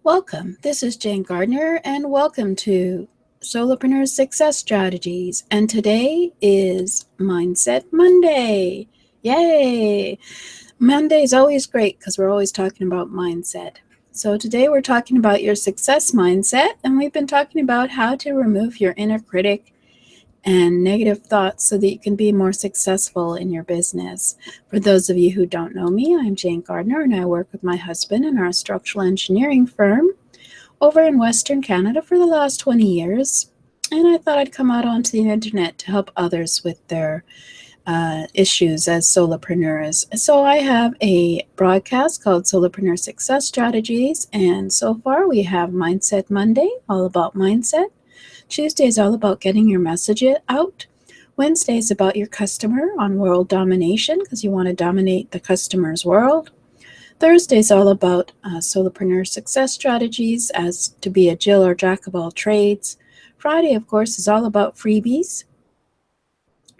Welcome. This is Jane Gardner, and welcome to Solopreneur Success Strategies. And today is Mindset Monday. Yay! Monday is always great because we're always talking about mindset. So today we're talking about your success mindset, and we've been talking about how to remove your inner critic and negative thoughts so that you can be more successful in your business. For those of you who don't know me, I'm Jane Gardner, and I work with my husband in our structural engineering firm over in Western Canada for the last 20 years. And I thought I'd come out onto the internet to help others with their issues as solopreneurs. So I have a broadcast called Solopreneur Success Strategies, and so far we have Mindset Monday, all about mindset. Tuesday is all about getting your message out. Wednesday is about your customer on world domination, because you want to dominate the customer's world. Thursday is all about solopreneur success strategies, as to be a Jill or Jack of all trades. Friday, of course, is all about freebies.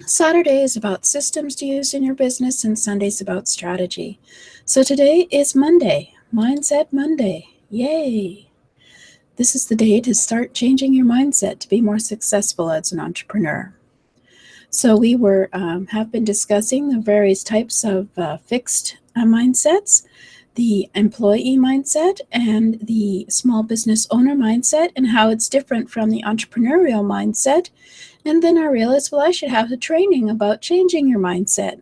Saturday is about systems to use in your business, and Sunday is about strategy. So today is Monday, Mindset Monday. Yay! This is the day to start changing your mindset to be more successful as an entrepreneur. So we have been discussing the various types of fixed mindsets, the employee mindset and the small business owner mindset, and how it's different from the entrepreneurial mindset. And then I realized, well, I should have a training about changing your mindset.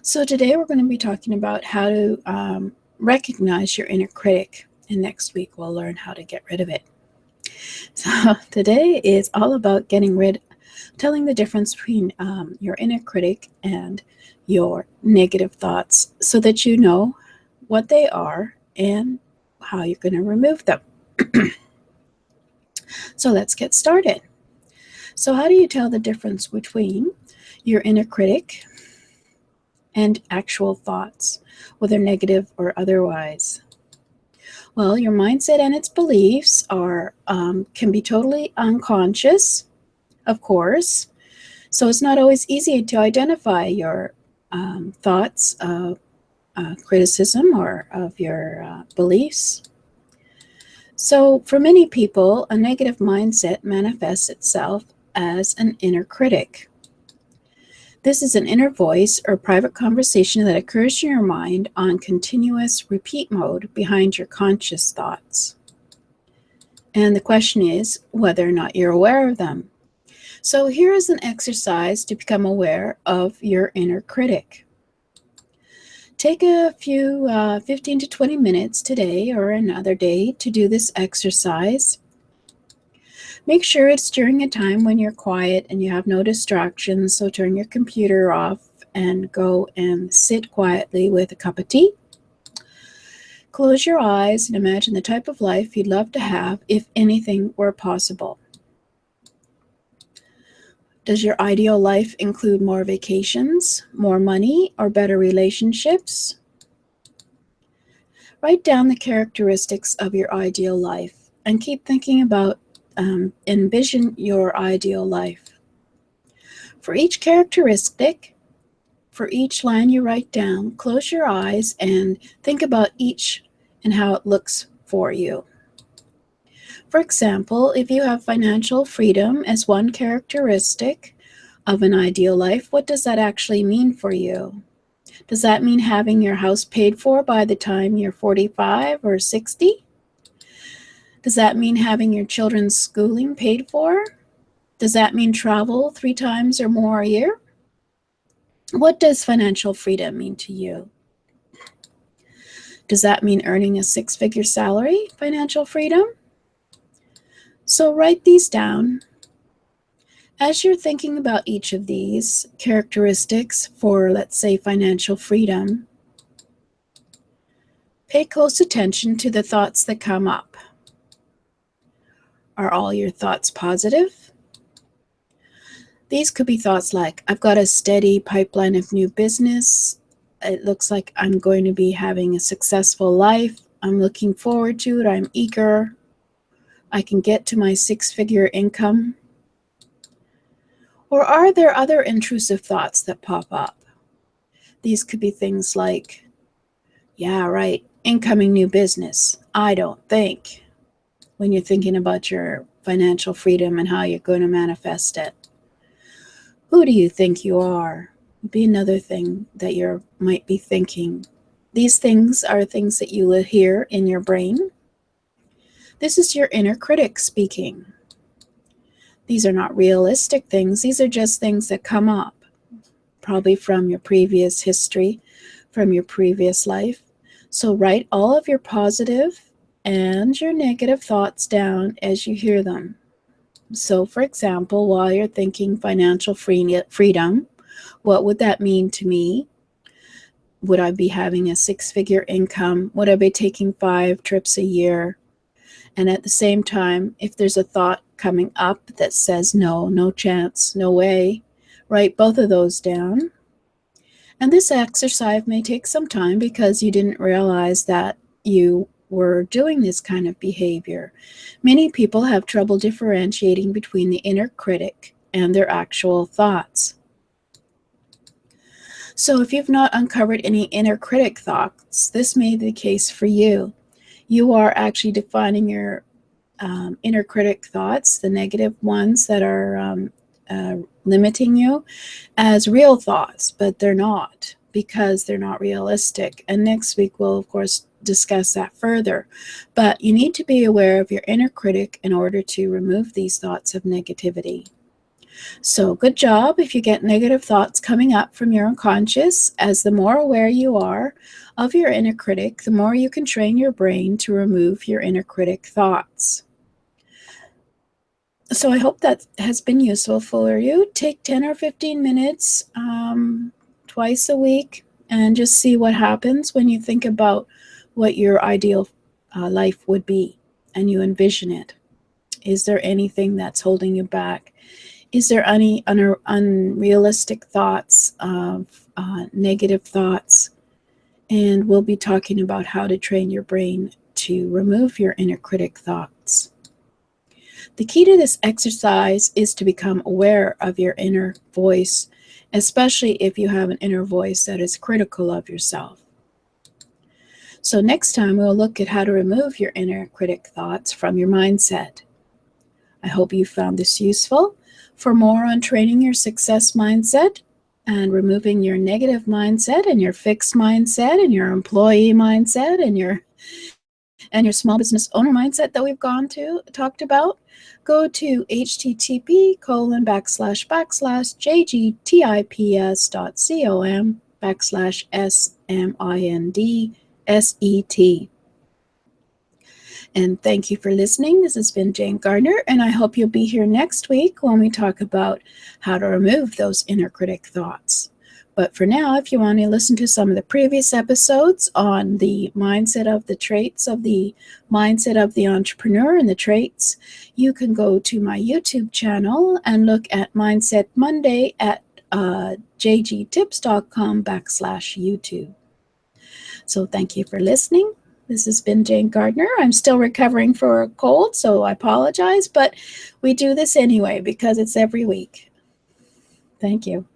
So today we're going to be talking about how to recognize your inner critic. And next week, we'll learn how to get rid of it. So today is all about telling the difference between your inner critic and your negative thoughts, so that you know what they are and how you're going to remove them. So let's get started. So how do you tell the difference between your inner critic and actual thoughts, whether negative or otherwise? Well, your mindset and its beliefs can be totally unconscious, of course. So it's not always easy to identify your thoughts of criticism or of your beliefs. So for many people, a negative mindset manifests itself as an inner critic. This is an inner voice or private conversation that occurs in your mind on continuous repeat mode behind your conscious thoughts. And the question is whether or not you're aware of them. So here is an exercise to become aware of your inner critic. Take a few 15 to 20 minutes today or another day to do this exercise. Make sure it's during a time when you're quiet and you have no distractions, so turn your computer off and go and sit quietly with a cup of tea. Close your eyes and imagine the type of life you'd love to have if anything were possible. Does your ideal life include more vacations, more money, or better relationships? Write down the characteristics of your ideal life and keep thinking about envision your ideal life. For each characteristic, for each line you write down, close your eyes and think about each and how it looks for you. For example, if you have financial freedom as one characteristic of an ideal life, what does that actually mean for you? Does that mean having your house paid for by the time you're 45 or 60? Does that mean having your children's schooling paid for? Does that mean travel 3 times or more a year? What does financial freedom mean to you? Does that mean earning a 6-figure salary, financial freedom? So write these down. As you're thinking about each of these characteristics for, let's say, financial freedom, pay close attention to the thoughts that come up. Are all your thoughts positive? These could be thoughts like, I've got a steady pipeline of new business. It looks like I'm going to be having a successful life. I'm looking forward to it. I'm eager. I can get to my 6-figure income. Or are there other intrusive thoughts that pop up? These could be things like, yeah, right, incoming new business. I don't think, when you're thinking about your financial freedom and how you're going to manifest it. Who do you think you are? Would be another thing that you might be thinking. These things are things that you hear in your brain. This is your inner critic speaking. These are not realistic things. These are just things that come up, probably from your previous history, from your previous life. So write all of your positive and your negative thoughts down as you hear them. So, for example, while you're thinking financial freedom, what would that mean to me? Would I be having a 6-figure income? Would I be taking 5 trips a year? And at the same time, if there's a thought coming up that says, no chance, no way, write both of those down. And this exercise may take some time because you didn't realize that you were doing this kind of behavior. Many people have trouble differentiating between the inner critic and their actual thoughts. So if you've not uncovered any inner critic thoughts, this may be the case for you. You are actually defining your inner critic thoughts, the negative ones that are limiting you, as real thoughts, but they're not, because they're not realistic. And next week we'll, of course, discuss that further. But you need to be aware of your inner critic in order to remove these thoughts of negativity. So good job if you get negative thoughts coming up from your unconscious, as the more aware you are of your inner critic, the more you can train your brain to remove your inner critic thoughts. So I hope that has been useful for you. Take 10 or 15 minutes twice a week and just see what happens when you think about what your ideal life would be and you envision it. Is there anything that's holding you back? Is there any unrealistic thoughts, negative thoughts? And we'll be talking about how to train your brain to remove your inner critic thoughts. The key to this exercise is to become aware of your inner voice, especially if you have an inner voice that is critical of yourself. So next time we'll look at how to remove your inner critic thoughts from your mindset. I hope you found this useful. For more on training your success mindset and removing your negative mindset and your fixed mindset and your employee mindset and your small business owner mindset that we've talked about, go to http://jgtips.com/smindset. And thank you for listening. This has been Jane Gardner, and I hope you'll be here next week when we talk about how to remove those inner critic thoughts. But for now, if you want to listen to some of the previous episodes on the mindset of the traits of the mindset of the entrepreneur and the traits, you can go to my YouTube channel and look at Mindset Monday at jgtips.com/YouTube. So thank you for listening. This has been Jane Gardner. I'm still recovering for a cold, so I apologize, but we do this anyway because it's every week. Thank you.